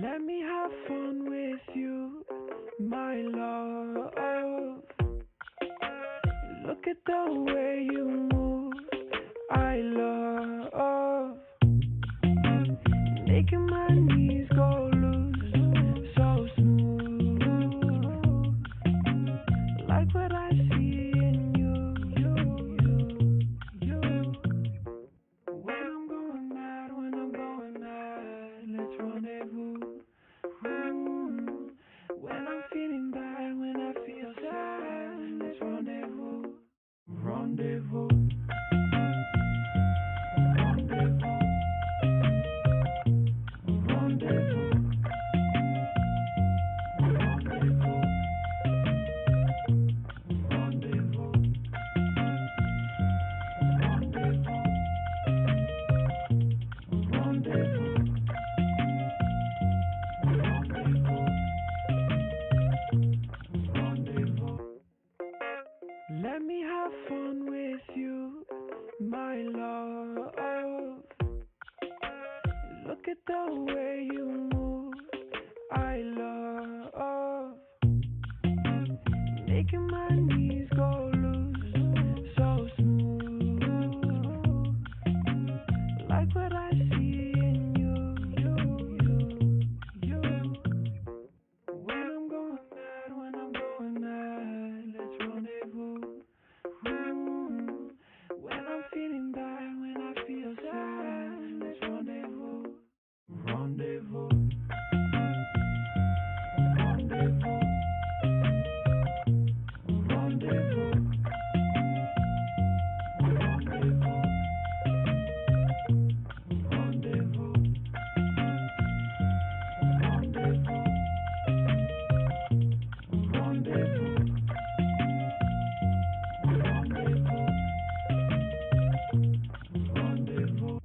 Let me have fun with you, my love. Look at the way you move, I love. Making my knees go loose, so smooth. Like what I see in you. When I'm going mad, let's rendezvous. When I'm feeling bad, when I feel sad, let's rendezvous. Rendezvous. Rendezvous. Rendezvous. Rendezvous. Rendezvous. Rendezvous. Rendezvous. Let me have fun with you, my love. Look at the way you move, I love. Making my knees go loose, so smooth. Like what I see in you. When I'm going mad, let's rendezvous. When I'm feeling bad, when I feel sad, let's rendezvous. Rendezvous. Rendezvous. Rendezvous. Rendezvous. Rendezvous. Rendezvous. Rendezvous. Rendezvous.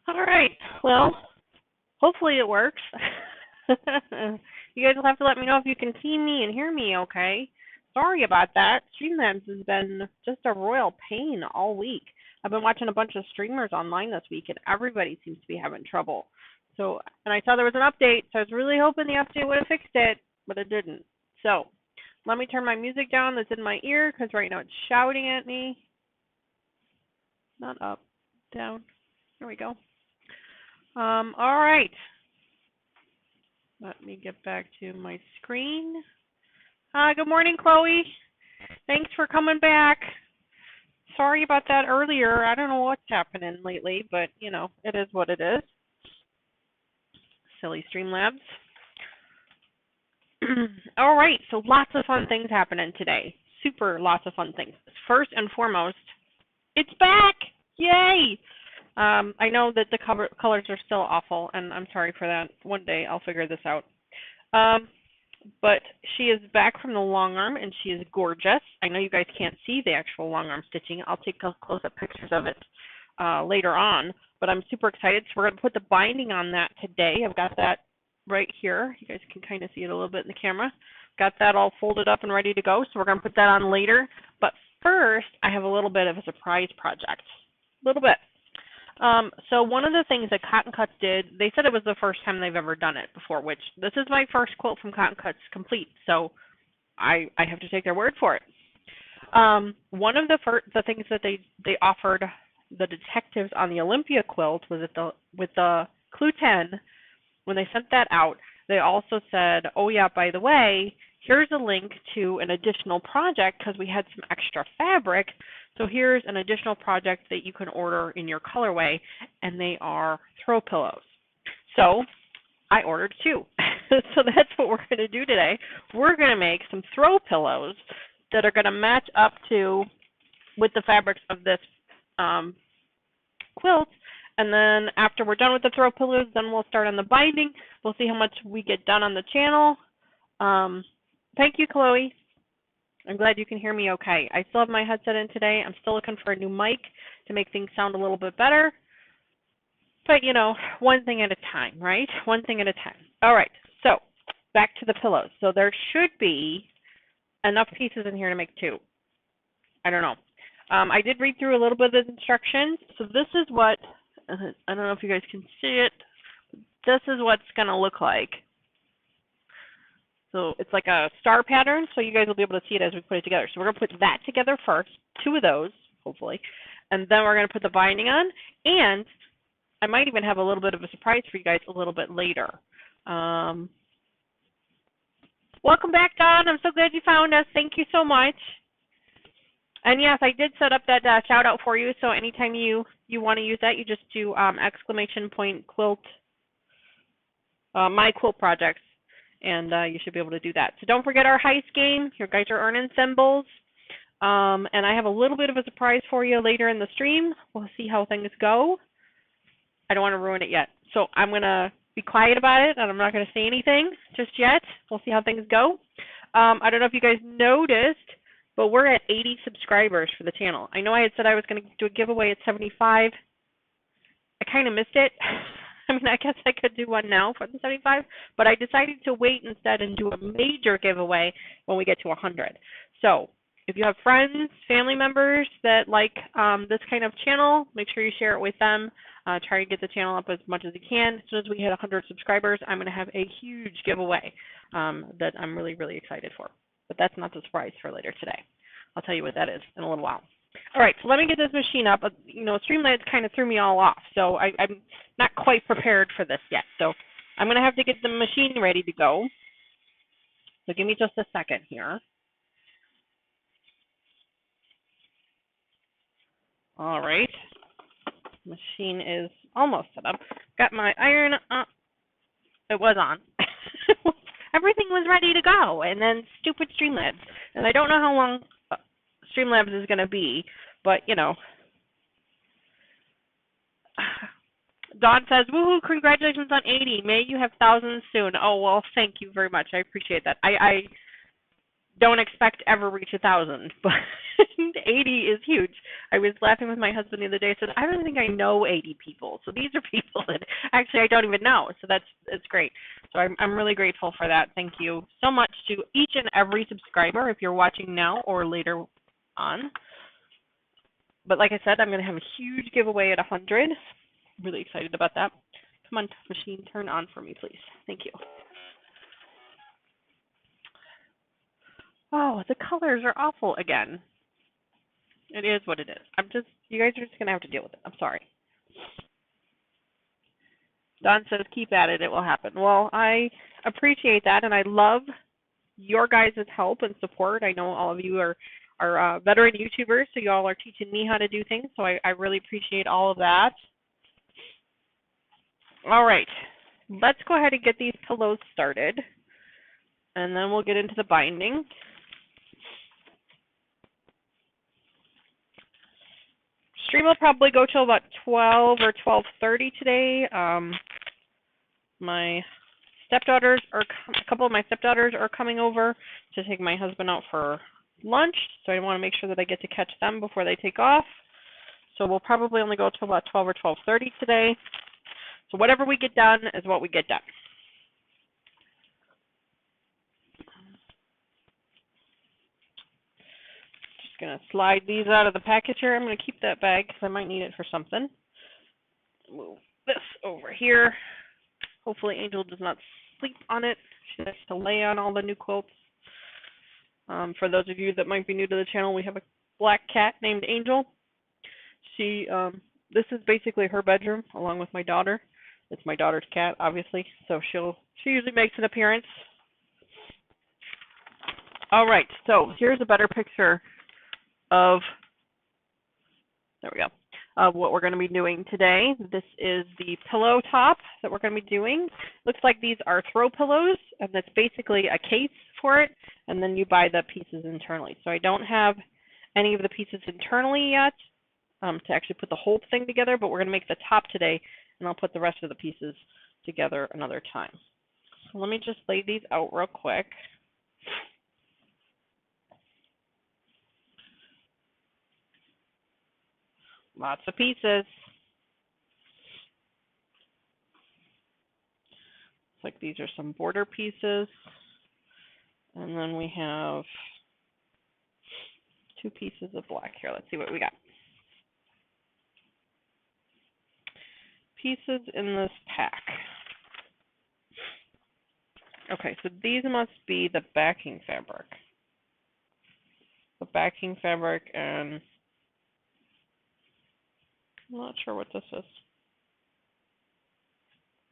All right. Well, hopefully it works. You guys will have to let me know if you can see me and hear me okay. Sorry about that. Streamlabs has been just a royal pain all week. I've been watching a bunch of streamers online this week, and everybody seems to be having trouble. So, and I saw there was an update, so I was really hoping the update would have fixed it, but it didn't. So, let me turn my music down that's in my ear, because right now it's shouting at me. Not up, down. There we go. All right. Let me get back to my screen. Good morning, Chloe. Thanks for coming back. Sorry about that earlier. I don't know what's happening lately, but, you know, it is what it is. Silly Streamlabs. All right, so lots of fun things happening today. Super lots of fun things. First and foremost, it's back! Yay! I know that the colors are still awful, and I'm sorry for that. One day I'll figure this out. but she is back from the long arm, and she is gorgeous. I know you guys can't see the actual long arm stitching. I'll take close-up pictures of it later on, but I'm super excited. So we're going to put the binding on that today. I've got that right here. You guys can kind of see it a little bit in the camera. Got that all folded up and ready to go, so we're going to put that on later. But first, I have a little bit of a surprise project. A little bit. So one of the things that Cotton Cuts did, they said it was the first time they've ever done it before, which this is my first quilt from Cotton Cuts complete, so I have to take their word for it. One of the things that they offered the detectives on the Olympia quilt was with the Clue 10, when they sent that out, they also said, oh yeah, by the way, here's a link to an additional project because we had some extra fabric. So here's an additional project that you can order in your colorway, and they are throw pillows. So I ordered 2. So that's what we're going to do today. We're going to make some throw pillows that are going to match up with the fabrics of this quilt. And then after we're done with the throw pillows, then we'll start on the binding. We'll see how much we get done on the channel. Thank you, Chloe. I'm glad you can hear me okay. I still have my headset in today. I'm still looking for a new mic to make things sound a little bit better. But, you know, one thing at a time, right? One thing at a time. All right, so back to the pillows. So there should be enough pieces in here to make 2. I don't know. I did read through a little bit of the instructions. So this is what, I don't know if you guys can see it. This is what it's going to look like. So it's like a star pattern, so you guys will be able to see it as we put it together. So we're going to put that together first, 2 of those, hopefully, and then we're going to put the binding on, and I might even have a little bit of a surprise for you guys a little bit later. Welcome back, Don. I'm so glad you found us. Thank you so much. And yes, I did set up that shout out for you, so anytime you want to use that, you just do !quilt, my quilt projects, and you should be able to do that. So don't forget our heist game. You guys are earning symbols. And I have a little bit of a surprise for you later in the stream. We'll see how things go. I don't want to ruin it yet. So I'm going to be quiet about it, and I'm not going to say anything just yet. We'll see how things go. I don't know if you guys noticed, but we're at 80 subscribers for the channel. I know I had said I was going to do a giveaway at 75. I kind of missed it. I mean, I guess I could do one now for the 75, but I decided to wait instead and do a major giveaway when we get to 100. So if you have friends, family members that like this kind of channel, make sure you share it with them. Try to get the channel up as much as you can. As soon as we hit 100 subscribers, I'm going to have a huge giveaway that I'm really, really excited for. But that's not the surprise for later today. I'll tell you what that is in a little while. All right, so let me get this machine up. You know, Streamlabs kind of threw me all off, so I'm not quite prepared for this yet. So I'm going to have to get the machine ready to go. So give me just a second here. All right. Machine is almost set up. Got my iron up. It was on. Everything was ready to go, and then stupid Streamlabs. And I don't know how long Streamlabs is going to be, but, you know. Dawn says, woohoo, congratulations on 80. May you have thousands soon. Oh, well, thank you very much. I appreciate that. I don't expect to ever reach 1,000, but 80 is huge. I was laughing with my husband the other day. I said, I don't think I know 80 people. So these are people that actually I don't even know. So it's great. So I'm really grateful for that. Thank you so much to each and every subscriber if you're watching now or later on. But like I said, I'm going to have a huge giveaway at 100. Really excited about that. Come on, machine, turn on for me, please. Thank you. Oh, the colors are awful again. It is what it is. You guys are just going to have to deal with it. I'm sorry. Don says, keep at it. It will happen. Well, I appreciate that, and I love your guys' help and support. I know all of you are veteran YouTubers, so you all are teaching me how to do things, so I really appreciate all of that. All right. Let's go ahead and get these pillows started, and then we'll get into the binding. Stream will probably go till about 12 or 12:30 today. My stepdaughters are, a couple of my stepdaughters are coming over to take my husband out for lunch, so I want to make sure that I get to catch them before they take off. So we'll probably only go till about 12 or 12:30 today. So whatever we get done is what we get done. Just going to slide these out of the package here. I'm going to keep that bag because I might need it for something. Move this over here. Hopefully Angel does not sleep on it. She has to lay on all the new quilts. For those of you that might be new to the channel, we have a black cat named Angel. This is basically her bedroom along with my daughter. It's my daughter's cat, obviously, so she usually makes an appearance. All right, so here's a better picture of, there we go, of what we're going to be doing today. This is the pillow top that we're going to be doing. Looks like these are throw pillows, and that's basically a case for it, and then you buy the pieces internally. So I don't have any of the pieces internally yet to actually put the whole thing together, but we're going to make the top today, and I'll put the rest of the pieces together another time. So let me just lay these out real quick. Lots of pieces. Looks like these are some border pieces. And then we have 2 pieces of black here. Let's see what we got. Pieces in this pack. Okay, so these must be the backing fabric. The backing fabric, and I'm not sure what this is.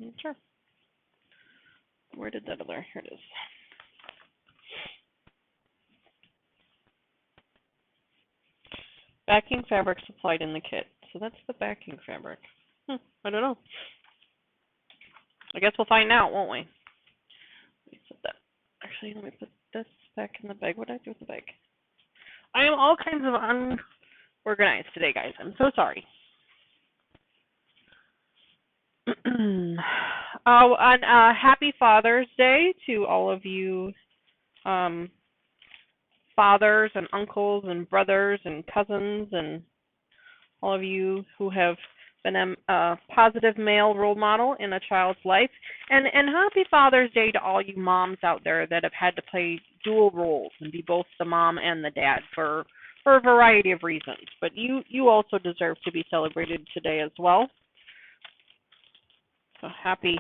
I'm not sure. Where did that other? Here it is. Backing fabric supplied in the kit. So that's the backing fabric. I don't know. I guess we'll find out, won't we? Let me put that. Actually, let me put this back in the bag. What did I do with the bag? I am all kinds of unorganized today, guys. I'm so sorry. Happy Father's Day to all of you fathers and uncles and brothers and cousins and all of you who have been a positive male role model in a child's life. And happy Father's Day to all you moms out there that have had to play dual roles and be both the mom and the dad for a variety of reasons. But you also deserve to be celebrated today as well. So happy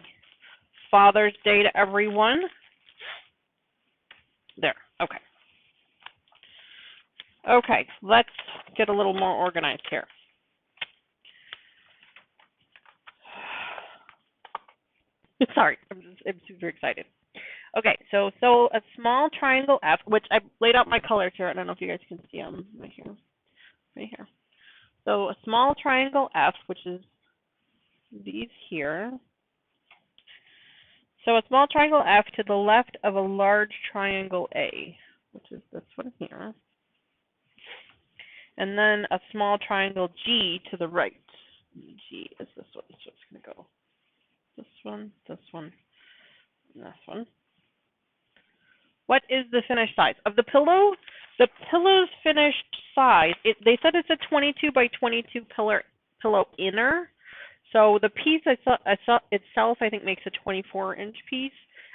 Father's Day to everyone. There, okay. Okay, let's get a little more organized here. Sorry, I'm super excited. Okay, so a small triangle F, which I laid out my colors here. I don't know if you guys can see them right here. So a small triangle F, which is these here. So a small triangle F to the left of a large triangle A, which is this one here. And then a small triangle G to the right. G is this one, so it's going to go this one, and this one. What is the finished size of the pillow? The pillow's finished size, they said it's a 22 by 22 pillow inner. So the piece itself, I think, makes a 24-inch piece,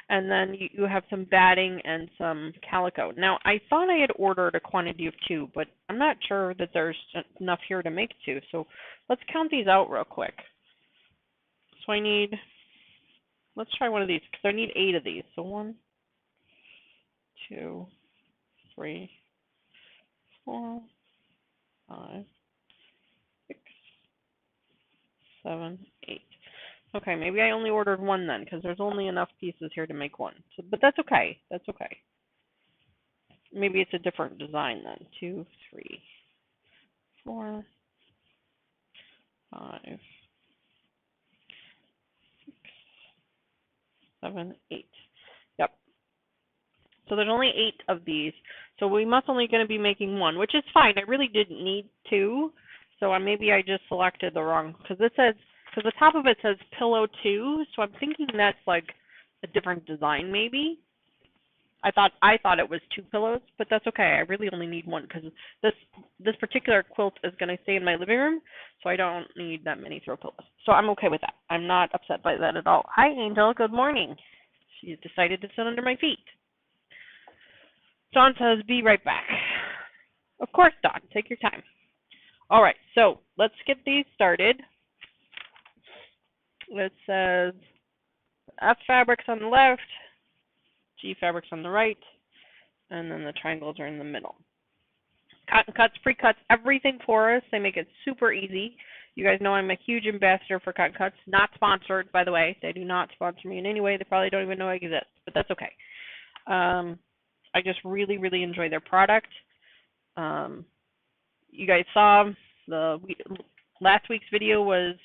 and then you have some batting and some calico. Now, I thought I had ordered a quantity of 2, but I'm not sure that there's enough here to make 2. So let's count these out real quick. So let's try one of these, because I need 8 of these. So 1, 2, 3, 4, 5, 6, 7, 8. Okay, maybe I only ordered 1 then, because there's only enough pieces here to make 1. So, but that's okay. That's okay. Maybe it's a different design then. 2, 3, 4, 5, 6, 7, 8. Yep. So there's only 8 of these. So we must only going to be making 1, which is fine. I really didn't need 2. So maybe I just selected the wrong, because the top of it says pillow 2. So I'm thinking that's like a different design maybe. I thought it was 2 pillows, but that's okay. I really only need one because this particular quilt is going to stay in my living room, so I don't need that many throw pillows. So I'm okay with that. I'm not upset by that at all. Hi, Angel. Good morning. She decided to sit under my feet. Dawn says, "Be right back." Of course, Dawn. Take your time. All right, so let's get these started. It says F fabrics on the left, G fabrics on the right, and then the triangles are in the middle. Cotton Cuts pre-cuts everything for us. They make it super easy. You guys know I'm a huge ambassador for Cotton Cuts. Not sponsored, by the way. They do not sponsor me in any way. They probably don't even know I exist, but that's okay. I just really, really enjoy their product. You guys saw last week's video was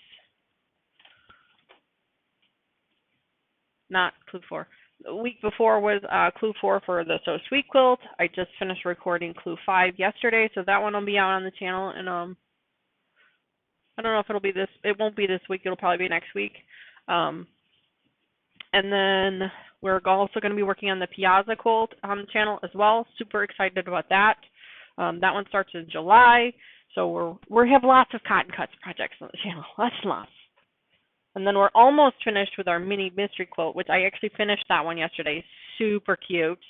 not clue 4. The week before was clue 4 for the So Sweet quilt. I just finished recording clue 5 yesterday, so that one will be out on the channel. And I don't know if it'll be this. It won't be this week. It'll probably be next week. And then we're also going to be working on the Piazza quilt on the channel as well. Super excited about that. That one starts in July, so we have lots of Cotton Cuts projects on the channel. Lots. And then we're almost finished with our mini mystery quilt, which I actually finished that one yesterday. Super cute.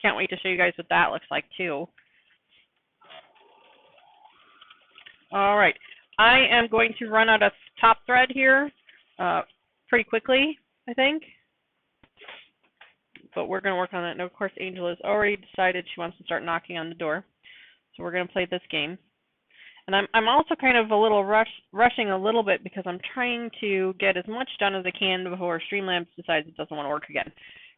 Can't wait to show you guys what that looks like too. All right. I am going to run out of top thread here pretty quickly, I think. But we're going to work on that. And of course, Angel has already decided she wants to start knocking on the door. So we're going to play this game. And I'm also kind of a little rushing a little bit because I'm trying to get as much done as I can before Streamlabs decides it doesn't want to work again.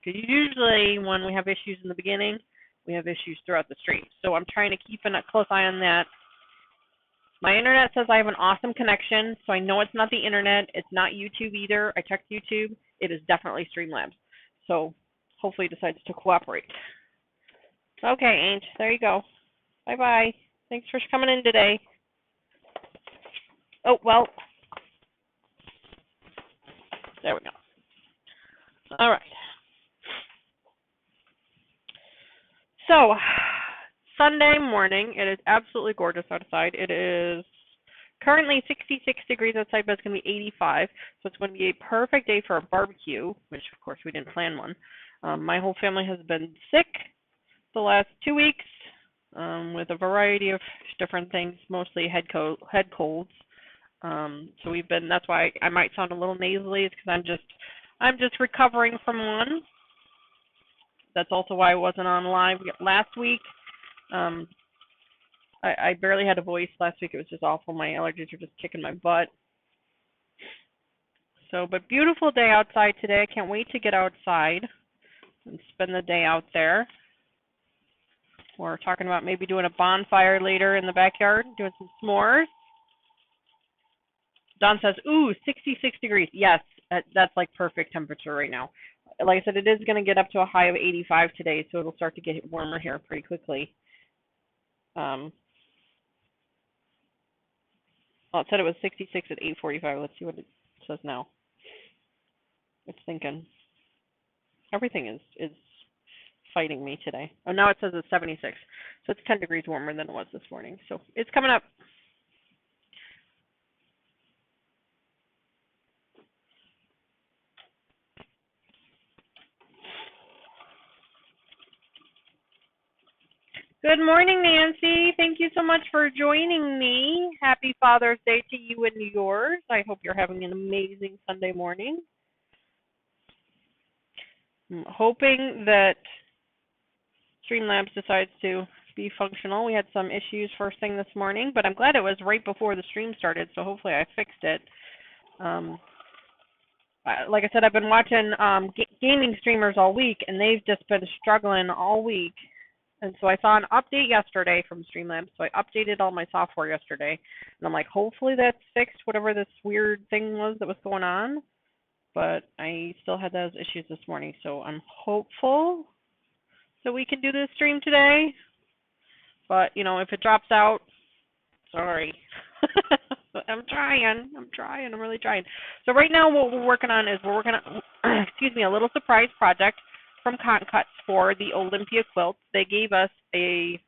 Because usually when we have issues in the beginning, we have issues throughout the stream. So I'm trying to keep a close eye on that. My internet says I have an awesome connection, so I know it's not the internet. It's not YouTube either. I checked YouTube. It is definitely Streamlabs. So hopefully it decides to cooperate. Okay, Ainge, there you go. Bye-bye. Thanks for coming in today. Oh, well, there we go. All right. So, Sunday morning, it is absolutely gorgeous outside. It is currently 66 degrees outside, but it's going to be 85. So it's going to be a perfect day for a barbecue, which, of course, we didn't plan one. My whole family has been sick the last 2 weeks with a variety of different things, mostly head colds. So that's why I might sound a little nasally, is because I'm just recovering from one. That's also why I wasn't on live last week. I barely had a voice last week. It was just awful. My allergies were just kicking my butt. So, but beautiful day outside today. I can't wait to get outside and spend the day out there. We're talking about maybe doing a bonfire later in the backyard, doing some s'mores. Dawn says, ooh, 66 degrees. Yes, that's like perfect temperature right now. Like I said, it is going to get up to a high of 85 today, so it'll start to get warmer here pretty quickly. Well, it said it was 66 at 8:45. Let's see what it says now. It's thinking. Everything is fighting me today. Oh, now it says it's 76. So it's 10 degrees warmer than it was this morning. So it's coming up. Good morning, Nancy. Thank you so much for joining me. Happy Father's Day to you and yours. I hope you're having an amazing Sunday morning. I'm hoping that Streamlabs decides to be functional. We had some issues first thing this morning, but I'm glad it was right before the stream started, so hopefully I fixed it. Like I said, I've been watching gaming streamers all week, and they've just been struggling all week. And so I saw an update yesterday from Streamlabs, so I updated all my software yesterday. And I'm like, hopefully that's fixed, whatever this weird thing was that was going on. But I still had those issues this morning, so I'm hopeful that we can do this stream today. But, you know, if it drops out, sorry. I'm really trying. So right now what we're working on is we're working on, excuse me, a little surprise project from Cotton Cuts for the Olympia quilt. They gave us a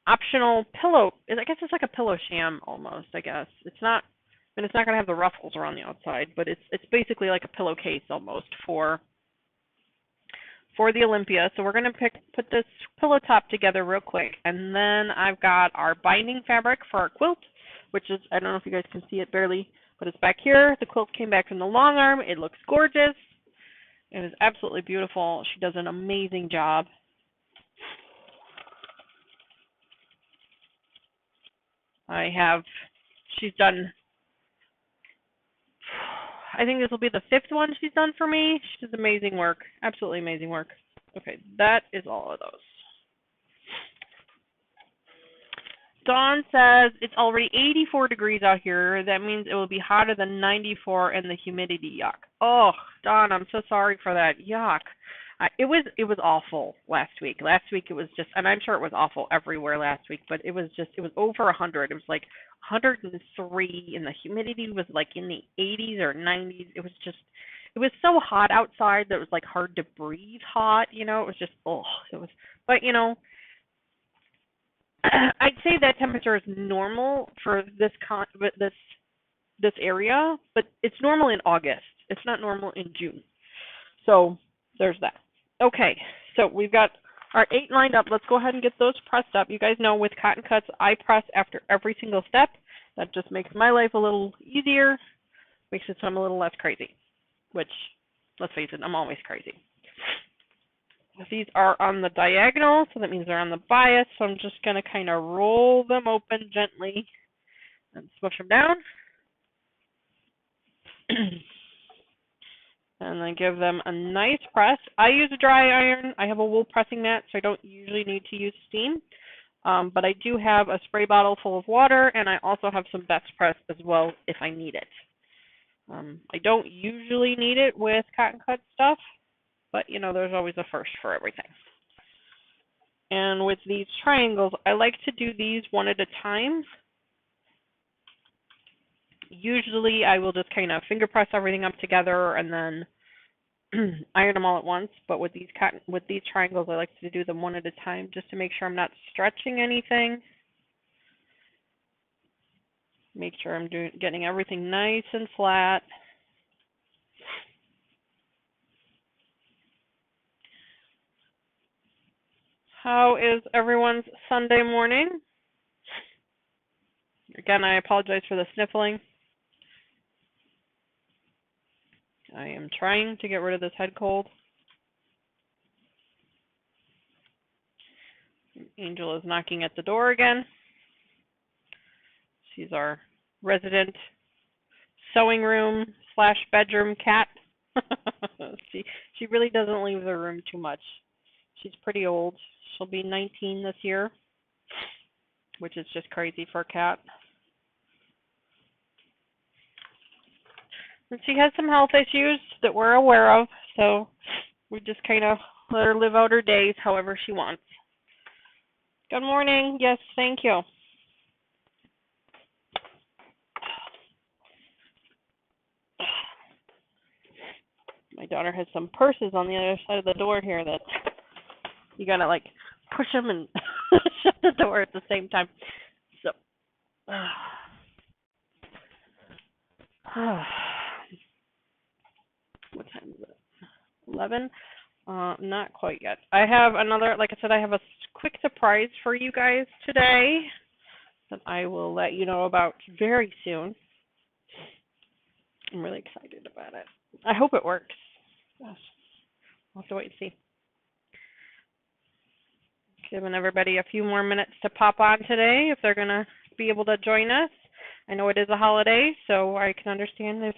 optional pillow. I guess it's like a pillow sham almost, I guess. It's not, I mean, it's not going to have the ruffles around the outside, but it's basically like a pillowcase almost for the Olympia. So we're going to put this pillow top together real quick. And then I've got our binding fabric for our quilt, which is, I don't know if you guys can see it barely, but it's back here. The quilt came back from the long arm. It looks gorgeous. It is absolutely beautiful. She does an amazing job. She's done, I think this will be the 5th one she's done for me. She does amazing work, absolutely amazing work. Okay, that is all of those. Dawn says it's already 84 degrees out here. That means it will be hotter than 94 and the humidity. Yuck. Oh, Dawn, I'm so sorry for that. Yuck. It was awful last week. Last week it was just, and I'm sure it was awful everywhere last week, but it was over 100. It was like 103, and the humidity was like in the 80s or 90s. It was so hot outside that it was like hard to breathe hot. You know, it was just, but you know, I'd say that temperature is normal for this area, but it's normal in August. It's not normal in June. So there's that. Okay, so we've got our 8 lined up. Let's go ahead and get those pressed up. You guys know with Cotton Cuts, I press after every single step. That just makes my life a little easier, makes it so I'm a little less crazy, which, let's face it, I'm always crazy. These are on the diagonal, so that means they're on the bias, so I'm just going to kind of roll them open gently and smush them down. And then give them a nice press. I use a dry iron. I have a wool pressing mat, so I don't usually need to use steam. But I do have a spray bottle full of water, and I also have some Best Press as well if I need it. I don't usually need it with Cotton Cut stuff, but you know, there's always a first for everything. And with these triangles, I like to do these one at a time. Usually I will just kind of finger press everything up together and then iron them all at once, but with these triangles I like to do them one at a time just to make sure I'm not stretching anything. Make sure I'm getting everything nice and flat. How is everyone's Sunday morning? Again, I apologize for the sniffling. I am trying to get rid of this head cold. Angel is knocking at the door again. She's our resident sewing room / bedroom cat. She really doesn't leave the room too much. She's pretty old. She'll be 19 this year, which is just crazy for a cat. And she has some health issues that we're aware of, so we just kind of let her live out her days however she wants. Good morning. Yes, thank you. My daughter has some purses on the other side of the door here that you gotta like push them and shut the door at the same time. So, what time is it? 11? Not quite yet. I have another, like I said, I have a quick surprise for you guys today that I will let you know about very soon. I'm really excited about it. I hope it works. Gosh, we'll have to wait and see. Giving everybody a few more minutes to pop on today if they're going to be able to join us. I know it is a holiday, so I can understand if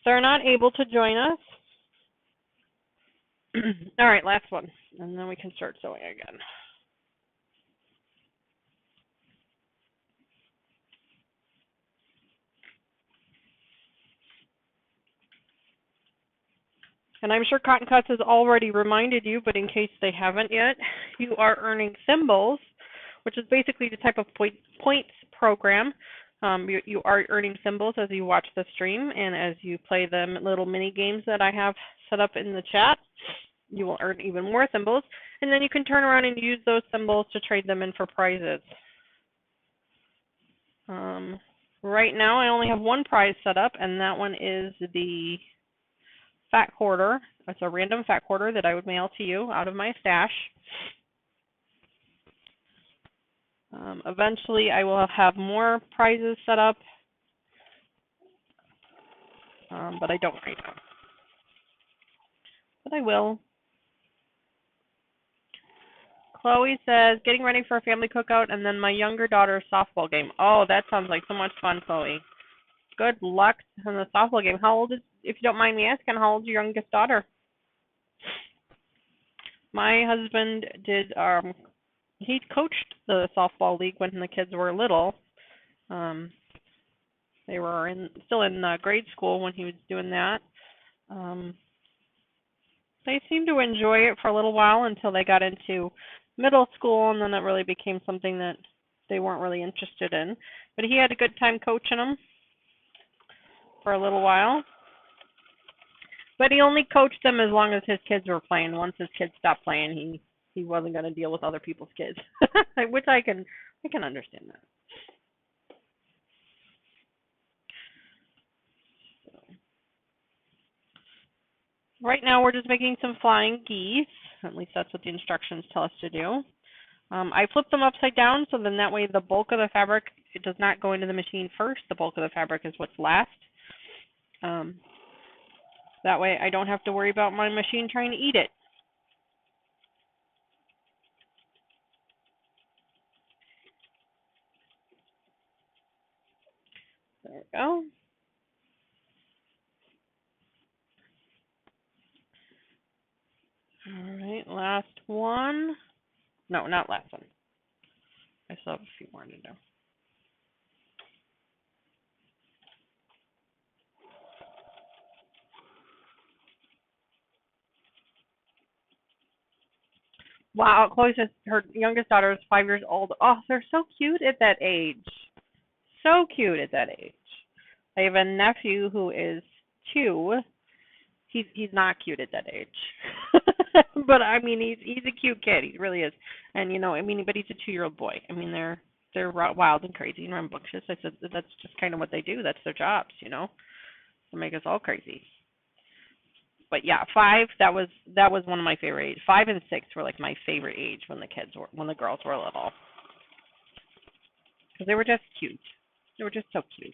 they're not able to join us. All right, last one, and then we can start sewing again. And I'm sure Cotton Cuts has already reminded you, but in case they haven't yet, you are earning symbols, which is basically the type of points program You are earning symbols as you watch the stream and as you play the little mini games that I have set up in the chat. You will earn even more symbols, and then you can turn around and use those symbols to trade them in for prizes. Right now, I only have one prize set up, and that one is the fat quarter. It's a random fat quarter that I would mail to you out of my stash. Eventually, I will have more prizes set up, but I don't right now. But I will. Chloe says, getting ready for a family cookout and then my younger daughter's softball game. Oh, that sounds like so much fun, Chloe. Good luck on the softball game. How old is, if you don't mind me asking, how old is your youngest daughter? My husband did, he coached the softball league when the kids were little. They were still in grade school when he was doing that. They seemed to enjoy it for a little while until they got into middle school, and then it really became something that they weren't really interested in. But he had a good time coaching them for a little while. But he only coached them as long as his kids were playing. Once his kids stopped playing, he wasn't going to deal with other people's kids, which I can understand that. Right now, we're just making some flying geese. At least that's what the instructions tell us to do. I flip them upside down, so then that way the bulk of the fabric, it does not go into the machine first. The bulk of the fabric is what's last. That way I don't have to worry about my machine trying to eat it. There we go. All right, last one. No, not last one. I still have a few more to do. Wow, Chloe says her youngest daughter is 5 years old. Oh, they're so cute at that age. So cute at that age. I have a nephew who is 2. He's not cute at that age. But I mean he's a cute kid. He really is. And but he's a 2-year-old boy. I mean they're wild and crazy and rambunctious. I said that's just kind of what they do. That's their jobs, to make us all crazy. But yeah, 5, that was one of my favorite ages. 5 and 6 were like my favorite age when the girls were little. Because they were just cute. They were just so cute.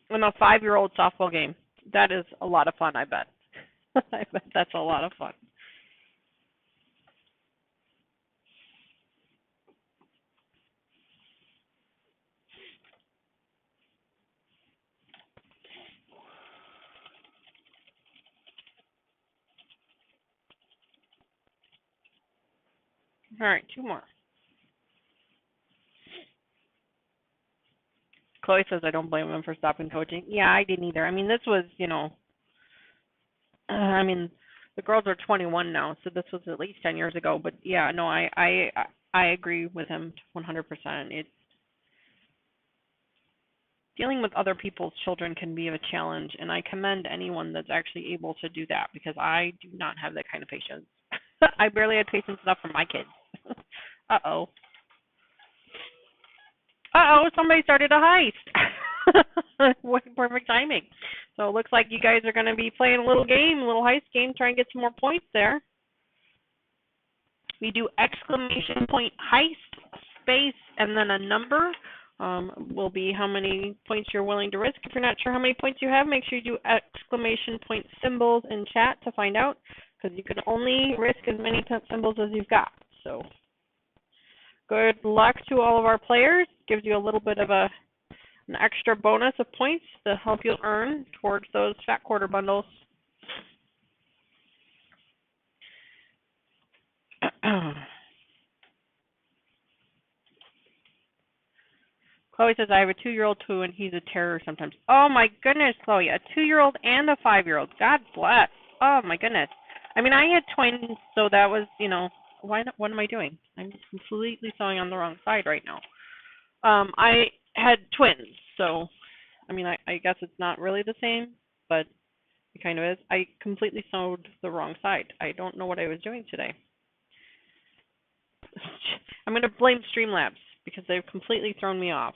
And a 5-year-old softball game, that is a lot of fun, I bet. I bet that's a lot of fun. All right, 2 more. Chloe says I don't blame him for stopping coaching. Yeah, I didn't either. I mean, this was, the girls are 21 now, so this was at least 10 years ago. But yeah, no, I agree with him 100%. It's dealing with other people's children can be a challenge, and I commend anyone that's actually able to do that because I do not have that kind of patience. I barely had patience enough for my kids. Uh-oh. Somebody started a heist. What perfect timing. So it looks like you guys are going to be playing a little heist game, try and get some more points there. We do exclamation point heist, space, and then a number. Will be how many points you're willing to risk. If you're not sure how many points you have, make sure you do exclamation point symbols in chat to find out, because you can only risk as many symbols as you've got. So good luck to all of our players. Gives you a little bit of an extra bonus of points to help you earn towards those fat quarter bundles. Chloe says, I have a 2-year-old too, and he's a terror sometimes. Oh, my goodness, Chloe. A 2-year-old and a 5-year-old. God bless. Oh, my goodness. I mean, I had twins, so that was, why not, what am I doing? I'm completely sewing on the wrong side right now. I had twins, so I mean, I guess it's not really the same, but it kind of is. I completely sewed the wrong side. I don't know what I was doing today. I'm going to blame Streamlabs because they've completely thrown me off.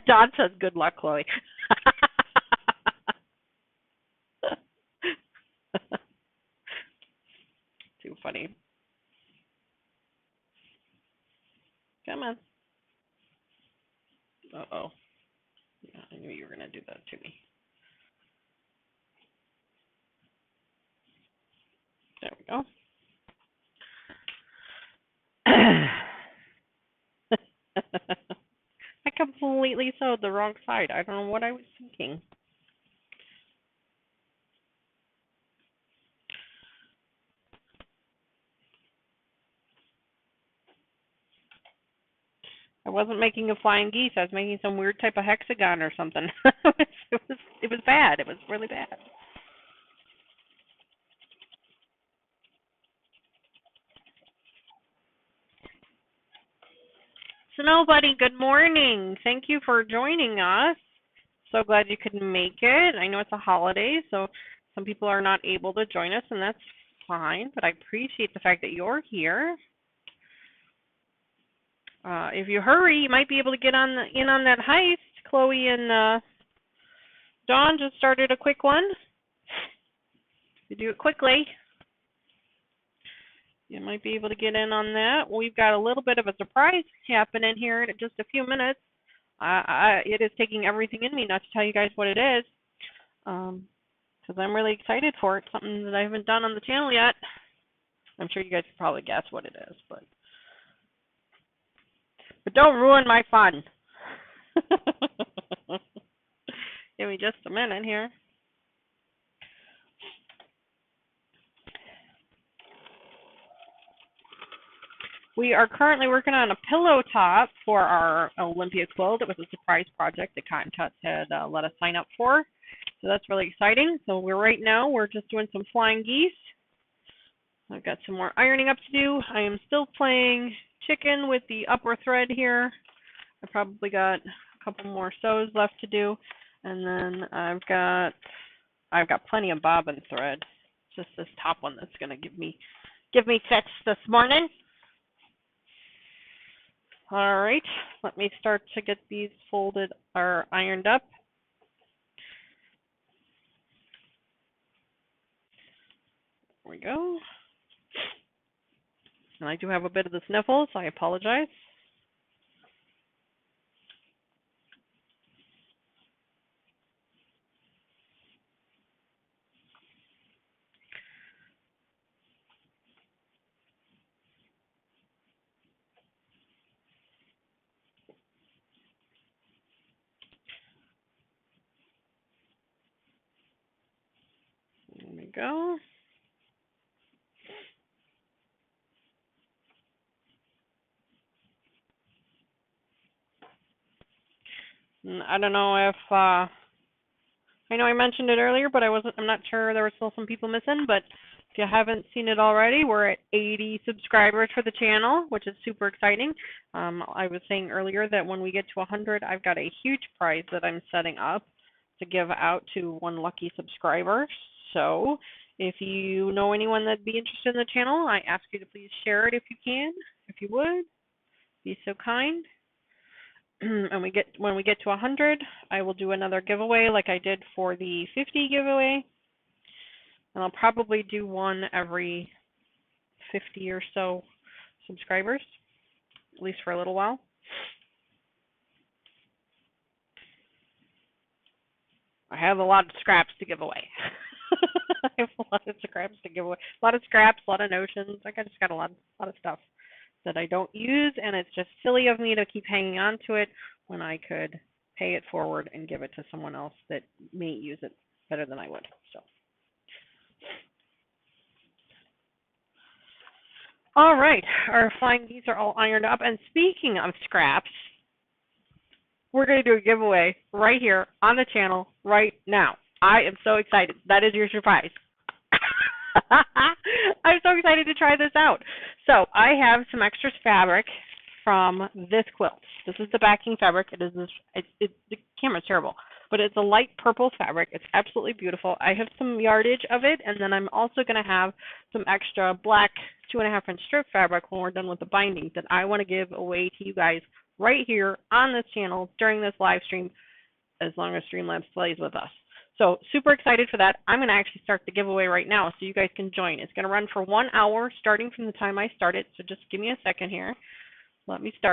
Don says, good luck, Chloe. Too funny. Come on. Uh-oh. Yeah, I knew you were going to do that to me. There we go. I completely sewed the wrong side. I don't know what I was thinking. I wasn't making a flying geese. I was making some weird type of hexagon or something. It was bad. It was really bad. Snow Buddy, good morning. Thank you for joining us. So glad you could make it. I know it's a holiday, so some people are not able to join us, and that's fine, but I appreciate the fact that you're here. If you hurry, you might be able to get in on that heist. Chloe and Dawn just started a quick one. If you do it quickly, you might be able to get in on that. We've got a little bit of a surprise happening here in just a few minutes. It is taking everything in me not to tell you guys what it is, because I'm really excited for it. Something that I haven't done on the channel yet. I'm sure you guys can probably guess what it is, but don't ruin my fun. Give me just a minute here. We are currently working on a pillow top for our Olympia quilt. It was a surprise project that Cotton Cuts had let us sign up for. So that's really exciting. So right now we're just doing some flying geese. I've got some more ironing up to do. I am still playing chicken with the upper thread here. I probably got a couple more sews left to do. And then I've got plenty of bobbin thread. It's just this top one that's going to give me fits this morning. All right, let me start to get these folded or ironed up. There we go. And I do have a bit of the sniffles, I apologize. There we go. And I don't know if I know I mentioned it earlier, but I'm not sure, there were still some people missing, but if you haven't seen it already, we're at 80 subscribers for the channel, which is super exciting. I was saying earlier that when we get to 100, I've got a huge prize that I'm setting up to give out to one lucky subscriber. So if you know anyone that'd be interested in the channel, I ask you to please share it if you can, if you would. Be so kind. And when we get to 100, I will do another giveaway like I did for the 50 giveaway. And I'll probably do one every 50 or so subscribers, at least for a little while. I have a lot of scraps to give away. I have a lot of scraps to give away. A lot of scraps, a lot of notions. I just got a lot of stuff that I don't use, and it's just silly of me to keep hanging on to it when I could pay it forward and give it to someone else that may use it better than I would. So, all right, our flying geese are all ironed up. And speaking of scraps, we're going to do a giveaway right here on the channel right now. I am so excited. That is your surprise. I'm so excited to try this out. So I have some extra fabric from this quilt. This is the backing fabric. It is this. The camera's terrible, but it's a light purple fabric. It's absolutely beautiful. I have some yardage of it, and then I'm also going to have some extra black 2.5-inch strip fabric when we're done with the binding that I want to give away to you guys right here on this channel during this live stream, as long as Streamlabs plays with us. So super excited for that. I'm going to actually start the giveaway right now so you guys can join. It's going to run for 1 hour starting from the time I start it. So just give me a second here. Let me start.